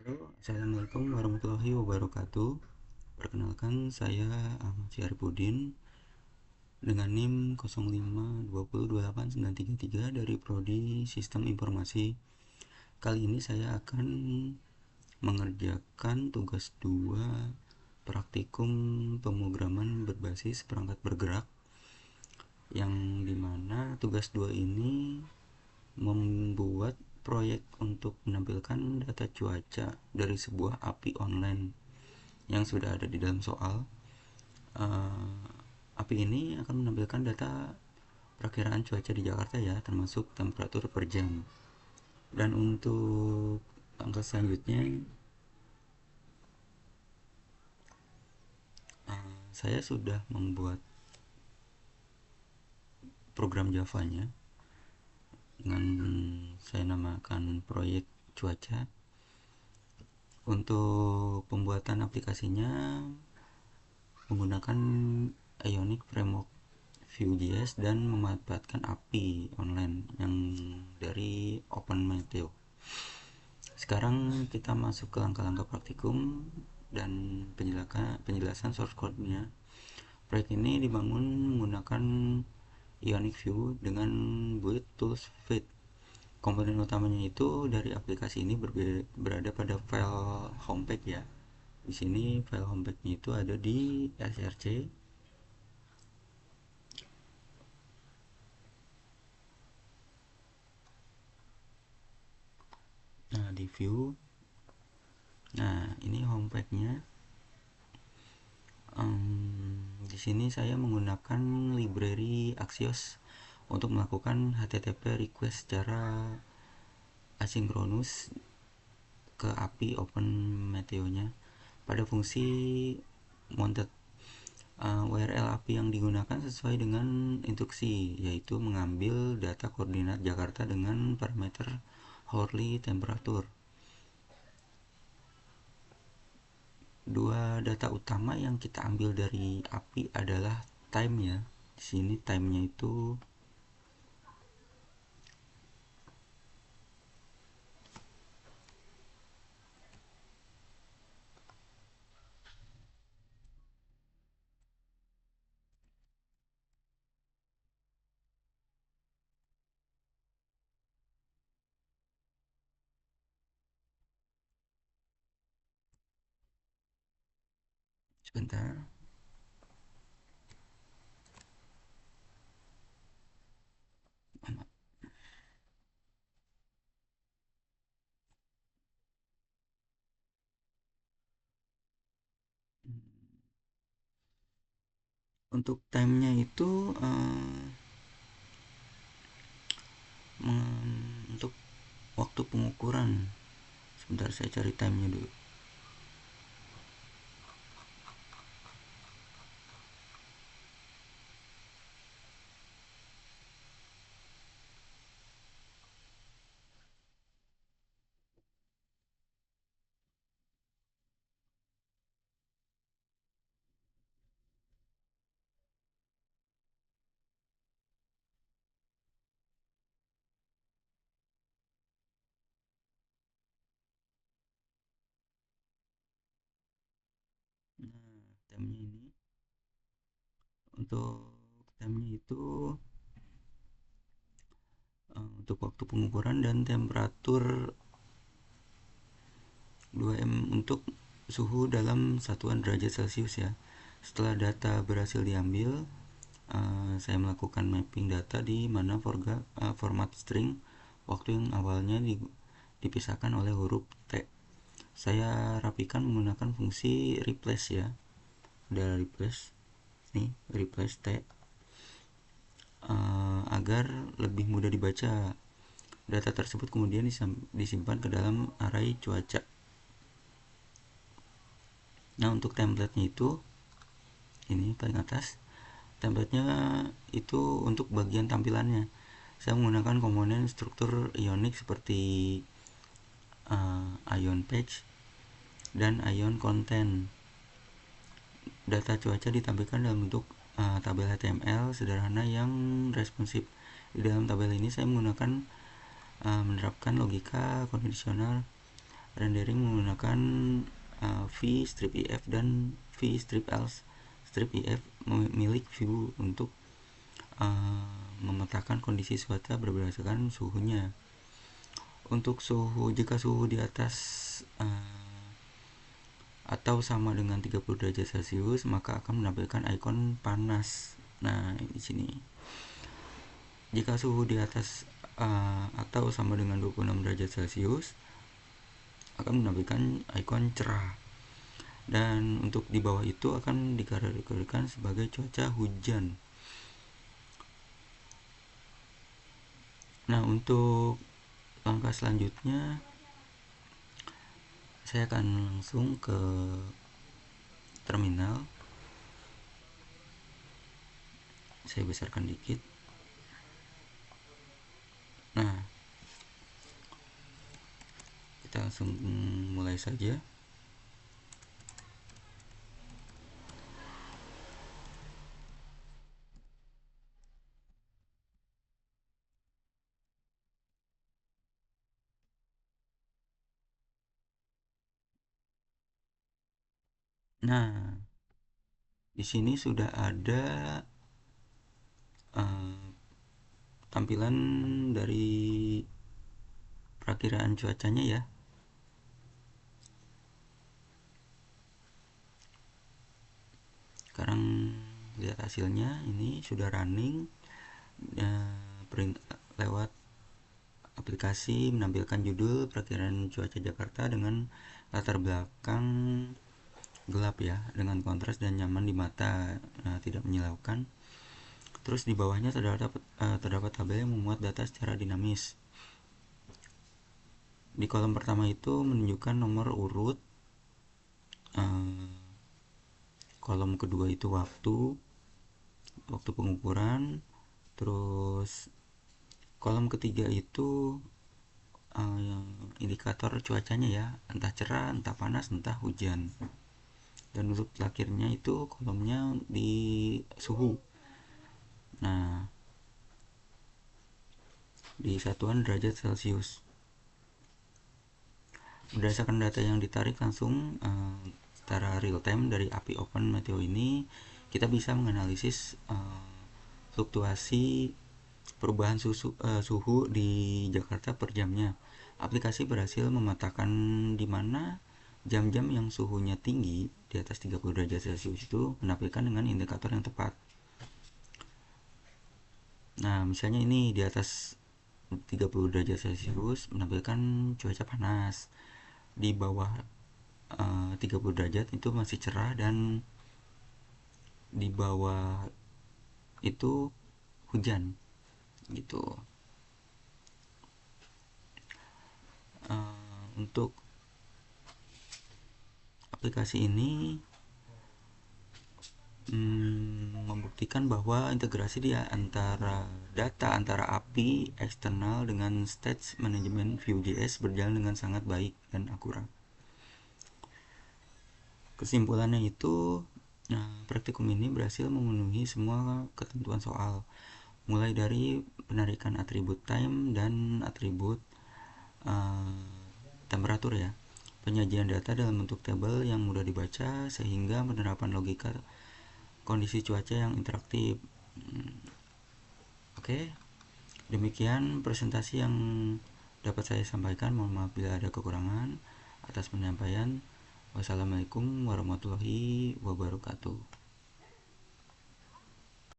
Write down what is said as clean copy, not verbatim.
Halo, Assalamualaikum warahmatullahi wabarakatuh. Perkenalkan, saya Ahmad Syarifudin dengan NIM 05202893 dari Prodi Sistem Informasi. Kali ini saya akan mengerjakan tugas 2 praktikum pemrograman berbasis perangkat bergerak, yang dimana tugas 2 ini membuat proyek untuk menampilkan data cuaca dari sebuah API online yang sudah ada di dalam soal. API ini akan menampilkan data perakiraan cuaca di Jakarta ya, termasuk temperatur per jam. Dan untuk langkah selanjutnya, saya sudah membuat program Java-nya dengan saya namakan proyek cuaca. Untuk pembuatan aplikasinya menggunakan Ionic Framework Vue.js dan memanfaatkan API online yang dari OpenMeteo. Sekarang kita masuk ke langkah-langkah praktikum dan penjelasan source code-nya. Proyek ini dibangun menggunakan Ionic Vue dengan build tools fit. Komponen utamanya itu dari aplikasi ini berada pada file homepage ya. Di sini file homepage-nya itu ada di src. Nah, di view. Nah, ini homepage-nya. Di sini saya menggunakan library Axios untuk melakukan HTTP request secara asinkronus ke API OpenMeteo-nya pada fungsi mounted. URL API yang digunakan sesuai dengan instruksi, yaitu mengambil data koordinat Jakarta dengan parameter hourly temperature. Dua data utama yang kita ambil dari API adalah time ya. Di sini time-nya itu sebentar. Untuk time-nya itu untuk waktu pengukuran. Sebentar saya cari time-nya dulu. Nah, time-nya ini untuk time-nya itu untuk waktu pengukuran dan temperatur 2M untuk suhu dalam satuan derajat Celcius ya. Setelah data berhasil diambil, saya melakukan mapping data di mana format string waktu yang awalnya dipisahkan oleh huruf T. Saya rapikan menggunakan fungsi replace ya. Ada replace nih, replace T, agar lebih mudah dibaca. Data tersebut kemudian disimpan ke dalam array cuaca. Nah, untuk template-nya itu ini paling atas. Template-nya itu untuk bagian tampilannya. Saya menggunakan komponen struktur Ionic seperti Ion Page dan Ion Content. Data cuaca ditampilkan dalam bentuk tabel HTML sederhana yang responsif. Di dalam tabel ini saya menerapkan logika kondisional rendering menggunakan v strip if dan v strip else. Strip if milik view untuk memetakan kondisi cuaca berdasarkan suhunya. Untuk suhu, jika suhu di atas atau sama dengan 30 derajat Celcius, maka akan menampilkan ikon panas. Nah, di sini. Jika suhu di atas atau sama dengan 26 derajat Celcius, akan menampilkan ikon cerah. Dan untuk di bawah itu akan dikategorikan sebagai cuaca hujan. Nah, untuk langkah selanjutnya saya akan langsung ke terminal. Saya besarkan dikit. Nah, kita langsung mulai saja. Nah, di sini sudah ada tampilan dari perakiraan cuacanya ya. Sekarang lihat hasilnya, ini sudah running lewat aplikasi, menampilkan judul perakiraan cuaca Jakarta dengan latar belakang gelap ya, dengan kontras dan nyaman di mata, tidak menyilaukan. Terus di bawahnya terdapat tabel yang memuat data secara dinamis. Di kolom pertama itu menunjukkan nomor urut, kolom kedua itu waktu pengukuran, terus kolom ketiga itu indikator cuacanya ya, entah cerah, entah panas, entah hujan. Dan untuk terakhirnya itu kolomnya di suhu. Nah, di satuan derajat Celcius. Berdasarkan data yang ditarik langsung secara real time dari API Open Meteo ini, kita bisa menganalisis fluktuasi perubahan suhu di Jakarta per jamnya. Aplikasi berhasil memetakan di mana jam-jam yang suhunya tinggi di atas 30 derajat Celcius itu menampilkan dengan indikator yang tepat. Nah, misalnya ini di atas 30 derajat Celcius menampilkan cuaca panas. Di bawah 30 derajat itu masih cerah, dan di bawah itu hujan gitu. Untuk aplikasi ini membuktikan bahwa integrasi dia antara data antara API eksternal dengan Stage Management Vue.js berjalan dengan sangat baik dan akurat. Kesimpulannya itu, praktikum ini berhasil memenuhi semua ketentuan soal, mulai dari penarikan atribut time dan atribut temperatur ya, penyajian data dalam bentuk tabel yang mudah dibaca, sehingga penerapan logika kondisi cuaca yang interaktif. Oke, demikian presentasi yang dapat saya sampaikan. Mohon maaf bila ada kekurangan. Atas penyampaian, wassalamualaikum warahmatullahi wabarakatuh.